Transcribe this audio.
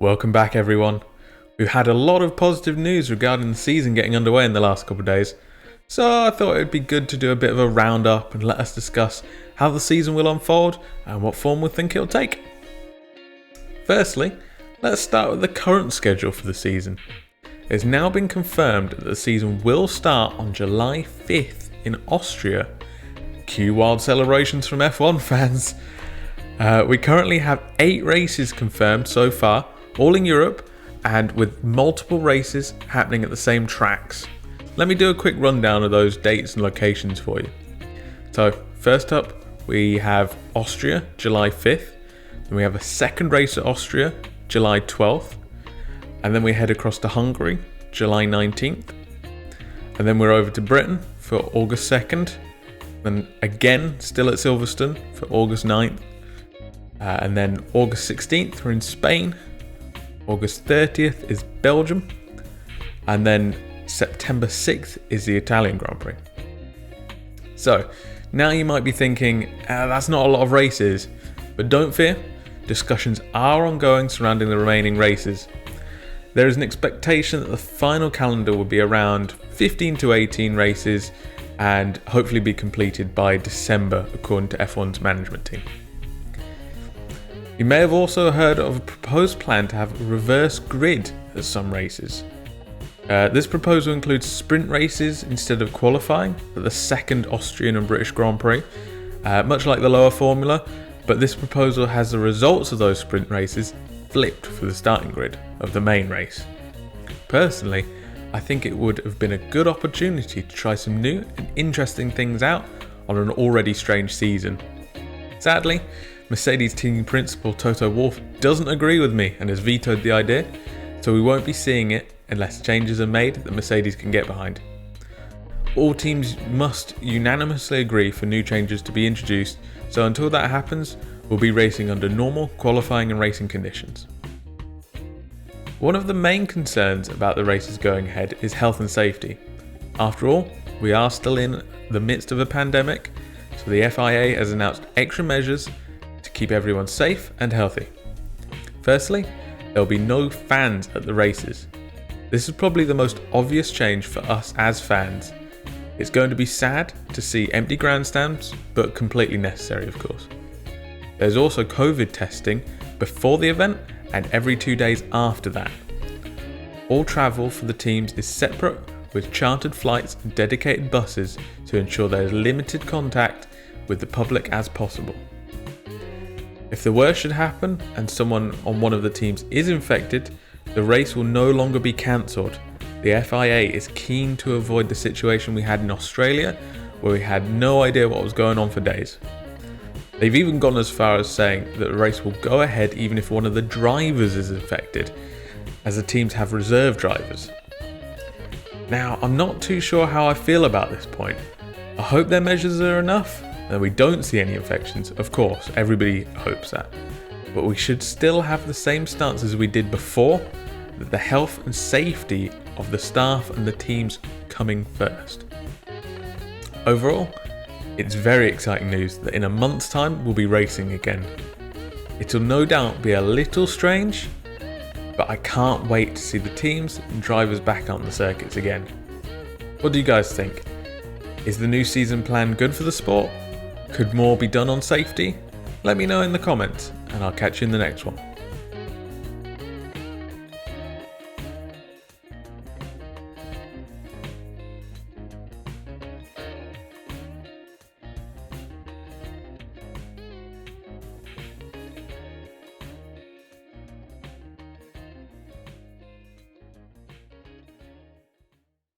Welcome back, everyone. We've had a lot of positive news regarding the season getting underway in the last couple of days, so I thought it would be good to do a bit of a roundup and let us discuss how the season will unfold and what form we think it'll take. Firstly, let's start with the current schedule for the season. It's now been confirmed that the season will start on July 5th in Austria. Cue wild celebrations from F1 fans. We currently have 8 races confirmed so far, all in Europe, and with multiple races happening at the same tracks. Let me do a quick rundown of those dates and locations for you. So, first up, we have Austria, July 5th. Then we have a second race at Austria, July 12th. And then we head across to Hungary, July 19th. And then we're over to Britain for August 2nd. Then again, still at Silverstone for August 9th. And then August 16th, we're in Spain. August 30th is Belgium. And then September 6th is the Italian Grand Prix. So, now you might be thinking, that's not a lot of races. But don't fear, discussions are ongoing surrounding the remaining races. There is an expectation that the final calendar will be around 15 to 18 races and hopefully be completed by December, according to F1's management team. You may have also heard of a proposed plan to have a reverse grid at some races. This proposal includes sprint races instead of qualifying for the second Austrian and British Grand Prix, much like the lower formula, but this proposal has the results of those sprint races flipped for the starting grid of the main race. Personally, I think it would have been a good opportunity to try some new and interesting things out on an already strange season. Sadly, Mercedes team principal Toto Wolff doesn't agree with me and has vetoed the idea, so we won't be seeing it unless changes are made that Mercedes can get behind. All teams must unanimously agree for new changes to be introduced, so until that happens, we'll be racing under normal qualifying and racing conditions. One of the main concerns about the races going ahead is health and safety. After all, we are still in the midst of a pandemic, so the FIA has announced extra measures to keep everyone safe and healthy. Firstly, there will be no fans at the races. This is probably the most obvious change for us as fans. It's going to be sad to see empty grandstands, but completely necessary, of course. There's also COVID testing before the event and every 2 days after that. All travel for the teams is separate, with chartered flights and dedicated buses to ensure there is limited contact with the public as possible. If the worst should happen and someone on one of the teams is infected, the race will no longer be cancelled. The FIA is keen to avoid the situation we had in Australia, where we had no idea what was going on for days. They've even gone as far as saying that the race will go ahead even if one of the drivers is infected, as the teams have reserve drivers. Now, I'm not too sure how I feel about this point. I hope their measures are enough, and we don't see any infections. Of course, everybody hopes that. But we should still have the same stance as we did before, that the health and safety of the staff and the teams coming first. Overall, it's very exciting news that in a month's time we'll be racing again. It'll no doubt be a little strange, but I can't wait to see the teams and drivers back on the circuits again. What do you guys think? Is the new season plan good for the sport? Could more be done on safety? Let me know in the comments, and I'll catch you in the next one.